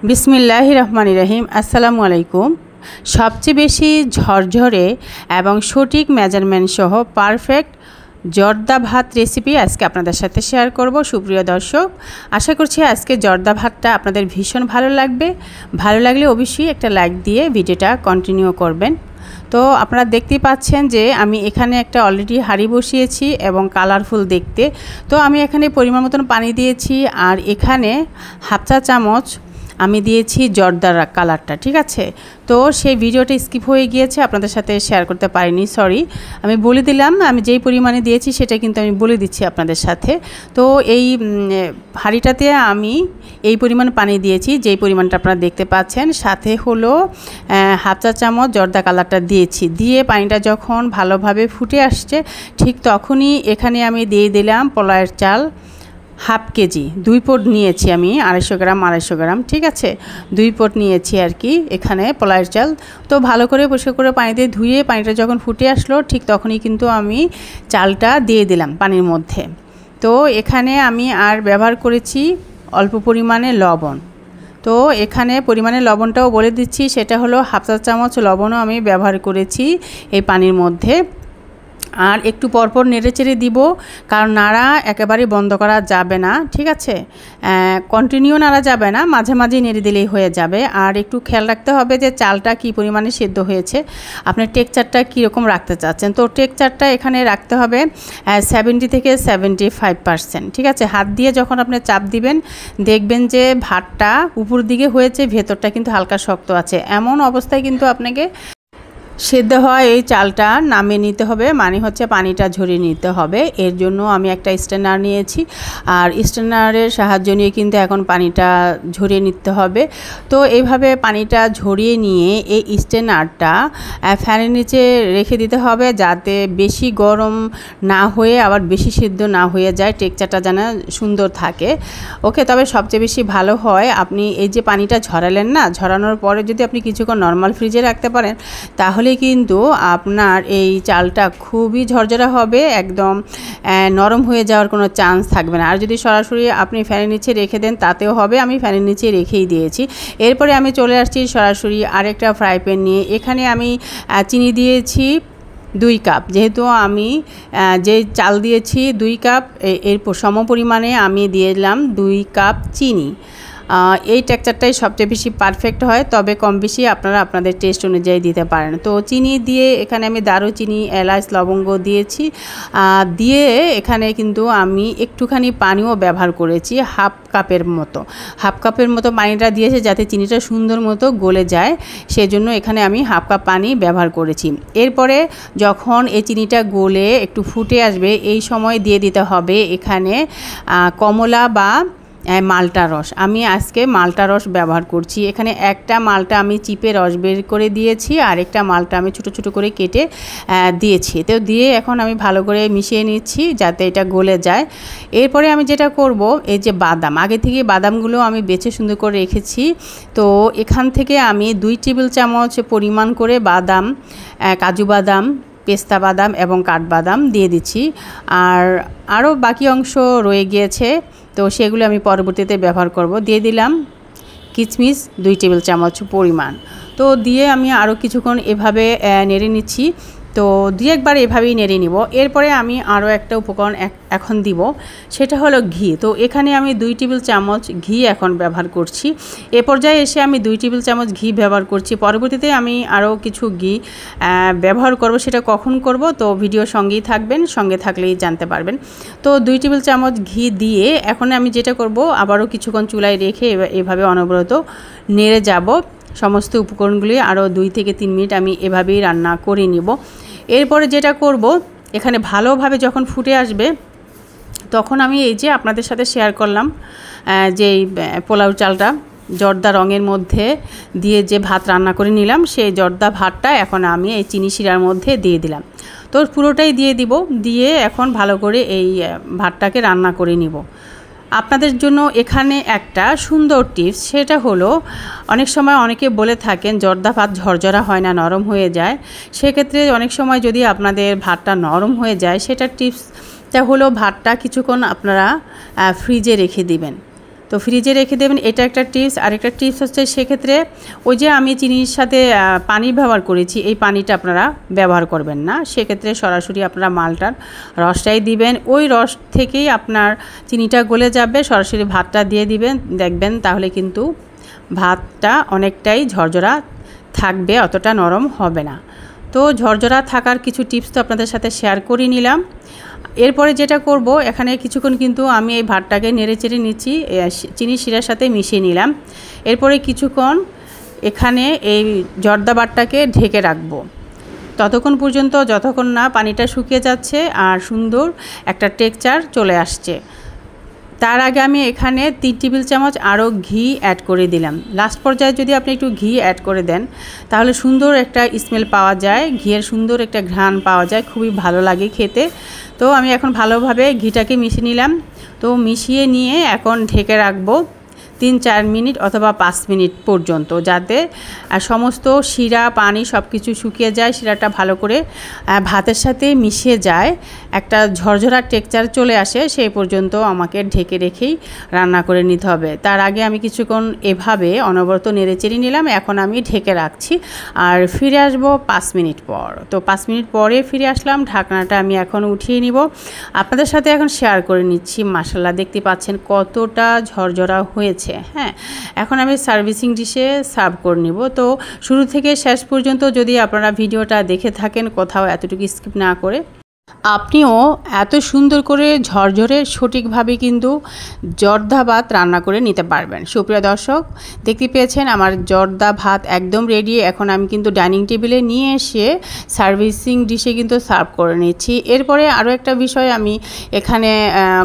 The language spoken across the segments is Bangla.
बिस्मिल्लाहिर रहमानिर रहीम अस्सलामु आलैकुम। सबचेয়ে বেশি ঝরঝরে এবং সঠিক মেজারমেন্ট সহ পারফেক্ট জর্দা ভাত রেসিপি আজকে আপনাদের সাথে শেয়ার করব। সুপ্রিয় দর্শক, আশা করছি আজকে জর্দা ভাতটা আপনাদের ভীষণ ভালো লাগবে। ভালো লাগলে অবশ্যই একটা লাইক দিয়ে ভিডিওটা কন্টিনিউ করবেন। তো আপনারা দেখতেই পাচ্ছেন যে আমি এখানে একটা অলরেডি হাঁড়ি বসিয়েছি এবং কালারফুল দেখতে। তো আমি এখানে পরিমাণ মতন পানি দিয়েছি আর এখানে হাফ চা চামচ আমি দিয়েছি জর্দার কালারটা, ঠিক আছে। তো সেই ভিডিওটা স্কিপ হয়ে গিয়েছে, আপনাদের সাথে শেয়ার করতে পারিনি, সরি। আমি বলে দিলাম আমি যেই পরিমাণে দিয়েছি সেটা কিন্তু আমি বলে দিচ্ছি আপনাদের সাথে। তো এই হাঁড়িটাতে আমি এই পরিমাণ পানি দিয়েছি, যেই পরিমাণটা আপনারা দেখতে পাচ্ছেন। সাথে হলো হাফ চা চামচ জর্দা কালারটা দিয়েছি। দিয়ে পানিটা যখন ভালোভাবে ফুটে আসছে ঠিক তখনই এখানে আমি দিয়ে দিলাম পোলাওয়ের চাল হাফ কেজি, 2 পট নিয়েছি আমি, 250 গ্রাম, ঠিক আছে। 2 পট নিয়েছি আর কি এখানে পোলাওয়ের চাল। তো ভালো করে পরিষ্কার করে পানি দিয়ে ধুয়ে পানিটা যখন ফুটে আসলো ঠিক তখনই কিন্তু আমি চালটা দিয়ে দিলাম পানির মধ্যে। তো এখানে আমি আর ব্যবহার করেছি অল্প পরিমাণে লবণ। তো এখানে পরিমাণে লবণটাও বলে দিচ্ছি, সেটা হলো হাফ চা চামচ লবণও আমি ব্যবহার করেছি এই পানির মধ্যে। আর একটু পরপর নেড়েচেড়ে দিব, কারণ নাড়া একেবারে বন্ধ করা যাবে না, ঠিক আছে। কন্টিনিউ নাড়া যাবে না, মাঝে মাঝে নেড়ে দিলেই হয়ে যাবে। আর একটু খেয়াল রাখতে হবে যে চালটা কী পরিমাণে সেদ্ধ হয়েছে, আপনার টেক্সচারটা কীরকম রাখতে চাচ্ছেন। তো টেক্সচারটা এখানে রাখতে হবে 70 থেকে 75%, ঠিক আছে। হাত দিয়ে যখন আপনি চাপ দিবেন দেখবেন যে ভাতটা উপর দিকে হয়েছে, ভেতরটা কিন্তু হালকা শক্ত আছে। এমন অবস্থায় কিন্তু আপনাকে সেদ্ধ হওয়া এই চালটা নামিয়ে নিতে হবে, মানে হচ্ছে পানিটা ঝরিয়ে নিতে হবে। এর জন্য আমি একটা স্ট্রেনার নিয়েছি, আর স্ট্রেনারের সাহায্য নিয়ে কিন্তু এখন পানিটা ঝরিয়ে নিতে হবে। তো এইভাবে পানিটা ঝরিয়ে নিয়ে এই স্ট্রেনারটা ফ্যানের নিচে রেখে দিতে হবে, যাতে বেশি গরম না হয়ে আবার বেশি সিদ্ধ না হয়ে যায়, টেক্সচারটা যেন সুন্দর থাকে। ওকে, তবে সবচেয়ে বেশি ভালো হয় আপনি এই যে পানিটা ঝরালেন না, ঝরানোর পরে যদি আপনি কিছুক্ষণ নর্মাল ফ্রিজে রাখতে পারেন তাহলে কিন্তু আপনার এই চালটা খুবই ঝরঝরা হবে, একদম নরম হয়ে যাওয়ার কোনো চান্স থাকবে না। আর যদি সরাসরি আপনি ফ্যানের নিচে রেখে দেন তাতেও হবে, আমি ফ্যানের নিচে রেখেই দিয়েছি। এরপরে আমি চলে আসছি সরাসরি আরেকটা ফ্রাই প্যান নিয়ে। এখানে আমি চিনি দিয়েছি 2 কাপ, যেহেতু আমি যে চাল দিয়েছি 2 কাপ, এর সম পরিমাণে আমি দিয়ে দিলাম 2 কাপ চিনি। এই টেক্সচারটাই সবচেয়ে বেশি পারফেক্ট হয়, তবে কম বেশি আপনারা আপনাদের টেস্ট অনুযায়ী দিতে পারেন। তো চিনি দিয়ে এখানে আমি দারুচিনি, এলাচ, লবঙ্গ দিয়েছি। দিয়ে এখানে কিন্তু আমি একটুখানি পানিও ব্যবহার করেছি, হাফ কাপের মতো পানিটা দিয়েছি যাতে চিনিটা সুন্দর মতো গলে যায়, সেজন্য এখানে আমি হাফ কাপ পানি ব্যবহার করেছি। এরপরে যখন এই চিনিটা গলে একটু ফুটে আসবে এই সময় দিয়ে দিতে হবে এখানে কমলা বা মালটা রস। আমি আজকে মালটা রস ব্যবহার করছি। এখানে একটা মালটা আমি চিপে রস বের করে দিয়েছি, আর একটা মালটা আমি ছোটো ছোটো করে কেটে দিয়েছি। তো দিয়ে এখন আমি ভালো করে মিশিয়ে নিচ্ছি যাতে এটা গলে যায়। এরপরে আমি যেটা করব, এই যে বাদাম, আগে থেকে বাদামগুলো আমি বেছে সুন্দর করে রেখেছি। তো এখান থেকে আমি 2 টেবিল চামচ পরিমাণ করে বাদাম, কাজু বাদাম, পেস্তা বাদাম এবং কাঠবাদাম দিয়ে দিচ্ছি। আর আরও বাকি অংশ রয়ে গিয়েছে, তো সেগুলো আমি পরবর্তীতে ব্যবহার করব। দিয়ে দিলাম কিশমিশ 2 টেবিল চামচ পরিমাণ। তো দিয়ে আমি আরও কিছুক্ষণ এভাবে নেড়ে নিচ্ছি। তো 2 একবার এভাবেই নেড়ে নিব। এরপরে আমি আরও একটা উপকরণ এখন দিব, সেটা হলো ঘি। তো এখানে আমি 2 টেবিল চামচ ঘি এখন ব্যবহার করছি। এ পর্যায়ে এসে আমি 2 টেবিল চামচ ঘি ব্যবহার করছি। পরবর্তীতে আমি আরও কিছু ঘি ব্যবহার করব, সেটা কখন করব তো ভিডিও সঙ্গেই থাকবেন, সঙ্গে থাকলেই জানতে পারবেন। তো 2 টেবিল চামচ ঘি দিয়ে এখন আমি যেটা করব, আবারও কিছুক্ষণ চুলায় রেখে এভাবে অনবরত নেড়ে যাব। সমস্ত উপকরণগুলি আরও 2 থেকে 3 মিনিট আমি এভাবেই রান্না করে নিব। এরপরে যেটা করব, এখানে ভালোভাবে যখন ফুটে আসবে তখন আমি এই যে আপনাদের সাথে শেয়ার করলাম যে পোলাও চালটা জর্দা রঙের মধ্যে দিয়ে যে ভাত রান্না করে নিলাম, সেই জর্দা ভাতটা এখন আমি এই চিনি শিরার মধ্যে দিয়ে দিলাম। তো পুরোটাই দিয়ে দিব, দিয়ে এখন ভালো করে এই ভাতটাকে রান্না করে নিব। আপনাদের জন্য এখানে একটা সুন্দর টিপস, সেটা হলো অনেক সময় অনেকে বলে থাকেন জর্দা ভাত ঝরঝরা হয় না, নরম হয়ে যায়। সেক্ষেত্রে অনেক সময় যদি আপনাদের ভাতটা নরম হয়ে যায়, সেটার টিপসটা হলো ভাতটা কিছুক্ষণ আপনারা ফ্রিজে রেখে দিবেন। তো ফ্রিজে রেখে দেবেন, এটা একটা টিপস। আরেকটা টিপস হচ্ছে সেক্ষেত্রে ওই যে আমি চিনির সাথে পানি ব্যবহার করেছি, এই পানিটা আপনারা ব্যবহার করবেন না। সেক্ষেত্রে সরাসরি আপনারা মালটার রসটাই দিবেন, ওই রস থেকেই আপনার চিনিটা গলে যাবে। সরাসরি ভাতটা দিয়ে দিবেন, দেখবেন তাহলে কিন্তু ভাতটা অনেকটাই ঝরঝরা থাকবে, অতটা নরম হবে না। তো ঝরঝরা থাকার কিছু টিপস তো আপনাদের সাথে শেয়ার করে নিলাম। এরপরে যেটা করব, এখানে কিছুক্ষণ কিন্তু আমি এই ভাতটাকে নেড়ে চেড়ে নিচ্ছি, চিনি শিরার সাথে মিশিয়ে নিলাম। এরপরে কিছুক্ষণ এখানে এই জর্দা ভাতটাকে ঢেকে রাখবো ততক্ষণ পর্যন্ত যতক্ষণ না পানিটা শুকিয়ে যাচ্ছে আর সুন্দর একটা টেক্সচার চলে আসছে। তার আগে আমি এখানে 3 টেবিল চামচ আরও ঘি অ্যাড করে দিলাম। লাস্ট পর্যায়ে যদি আপনি একটু ঘি অ্যাড করে দেন তাহলে সুন্দর একটা স্মেল পাওয়া যায়, ঘিয়ের সুন্দর একটা ঘ্রাণ পাওয়া যায়, খুবই ভালো লাগে খেতে। তো আমি এখন ভালোভাবে ঘিটাকে মিশিয়ে নিলাম। তো মিশিয়ে নিয়ে এখন ঢেকে রাখবো 3-4 মিনিট অথবা 5 মিনিট পর্যন্ত, যাতে সমস্ত শিরা পানি সব কিছু শুকিয়ে যায়, শিরাটা ভালো করে ভাতের সাথে মিশিয়ে যায়, একটা ঝরঝরা টেক্সচার চলে আসে, সেই পর্যন্ত আমাকে ঢেকে রেখেই রান্না করে নিতে হবে। তার আগে আমি কিছুক্ষণ এভাবে অনবরত নেড়েচেড়ে নিলাম। এখন আমি ঢেকে রাখছি আর ফিরে আসবো 5 মিনিট পর। তো 5 মিনিট পরে ফিরে আসলাম, ঢাকনাটা আমি এখন উঠিয়ে নিব। আপনাদের সাথে এখন শেয়ার করে নিচ্ছি। মাশাআল্লাহ, দেখতে পাচ্ছেন কতটা ঝরঝরা হয়েছে। হ্যাঁ, এখন আমি সার্ভিসিং ডিশে সার্ভ করে নিব। তো শুরু থেকে শেষ পর্যন্ত যদি আপনারা ভিডিওটা দেখে থাকেন, কোথাও এতটুকু স্কিপ না করে, আপনিও এত সুন্দর করে ঝরঝরে সঠিকভাবে কিন্তু জর্দা ভাত রান্না করে নিতে পারবেন। সুপ্রিয় দর্শক, দেখতে পেয়েছেন আমার জর্দা ভাত একদম রেডি। এখন আমি কিন্তু ডাইনিং টেবিলে নিয়ে এসে সার্ভিসিং ডিশে কিন্তু সার্ভ করে নিচ্ছি। এরপরে আরও একটা বিষয় আমি এখানে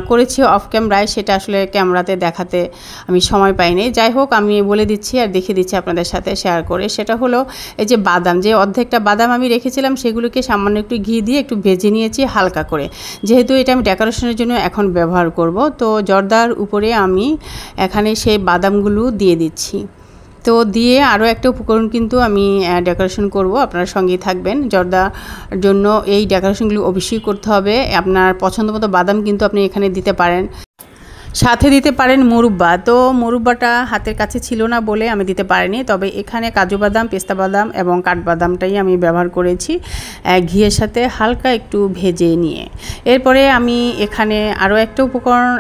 করেছি অফ ক্যামেরায়, সেটা আসলে ক্যামেরাতে দেখাতে আমি সময় পাইনি। যাই হোক, আমি বলে দিচ্ছি আর দেখিয়ে দিচ্ছি আপনাদের সাথে শেয়ার করে। সেটা হলো এই যে বাদাম, যে অর্ধেকটা বাদাম আমি রেখেছিলাম সেগুলোকে সামান্য একটু ঘি দিয়ে একটু ভেজে নিয়েছি হালকা করে, যেহেতু এটা আমি ডেকোরেশনের জন্য এখন ব্যবহার করব। তো জর্দার উপরে আমি এখানে সেই বাদামগুলো দিয়ে দিচ্ছি। তো দিয়ে আরও একটা উপকরণ কিন্তু আমি ডেকোরেশন করব, আপনারা সঙ্গেই থাকবেন। জর্দার জন্য এই ডেকোরেশনগুলো অবশ্যই করতে হবে। আপনার পছন্দ মতো বাদাম কিন্তু আপনি এখানে দিতে পারেন, সাথে দিতে পারেন মুরব্বা। তো মুরব্বাটা হাতের কাছে ছিল না বলে আমি দিতে পারিনি, তবে এখানে কাজু বাদাম, পেস্তা বাদাম এবং কাঠবাদামটাই আমি ব্যবহার করেছি ঘিয়ের সাথে হালকা একটু ভেজে নিয়ে। এরপরে আমি এখানে আরও একটা উপকরণ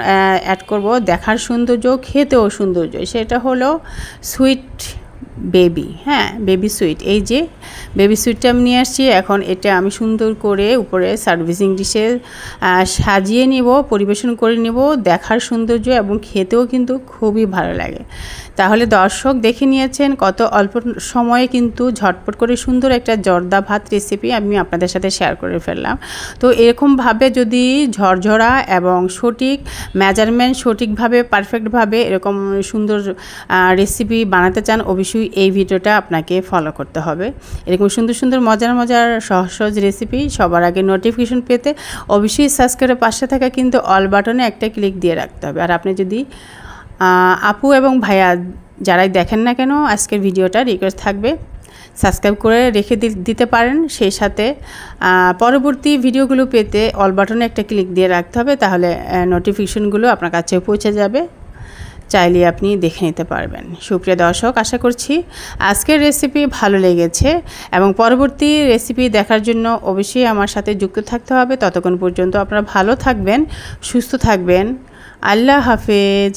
অ্যাড করব, দেখার সৌন্দর্য, খেতেও সৌন্দর্য। সেটা হলো সুইট বেবি। হ্যাঁ, বেবি সুইট। এই যে বেবি সুইটটা আমি নিয়ে আসছি। এখন এটা আমি সুন্দর করে উপরে সার্ভিসিং ডিশে সাজিয়ে নেব, পরিবেশন করে নেব। দেখার সৌন্দর্য এবং খেতেও কিন্তু খুবই ভালো লাগে। তাহলে দর্শক, দেখে নিয়েছেন কত অল্প সময়ে কিন্তু ঝটপট করে সুন্দর একটা জর্দা ভাত রেসিপি আমি আপনাদের সাথে শেয়ার করে ফেললাম। তো এরকমভাবে যদি ঝরঝরা এবং সঠিক মেজারমেন্ট, সঠিকভাবে পারফেক্টভাবে এরকম সুন্দর রেসিপি বানাতে চান, অবশ্যই এই ভিডিওটা আপনাকে ফলো করতে হবে। এরকম সুন্দর সুন্দর মজার মজার সহজ সহজ রেসিপি সবার আগে নোটিফিকেশন পেতে অবশ্যই সাবস্ক্রাইবের পাশে থাকা কিন্তু অল বাটনে একটা ক্লিক দিয়ে রাখতে হবে। আর আপনি যদি আপু এবং ভাইয়া যারাই দেখেন না কেন, আজকের ভিডিওটা রিকোয়েস্ট থাকবে সাবস্ক্রাইব করে রেখে দিতে পারেন। সেই সাথে পরবর্তী ভিডিওগুলো পেতে অল বাটনে একটা ক্লিক দিয়ে রাখতে হবে, তাহলে নোটিফিকেশনগুলো আপনার কাছে পৌঁছে যাবে, চাইলে আপনি দেখে নিতে পারবেন। সুপ্রিয় দর্শক, আশা করছি আজকের রেসিপি ভালো লেগেছে এবং পরবর্তী রেসিপি দেখার জন্য অবশ্যই আমার সাথে যুক্ত থাকতে হবে। ততক্ষণ পর্যন্ত আপনারা ভালো থাকবেন, সুস্থ থাকবেন। আল্লাহ হাফেজ।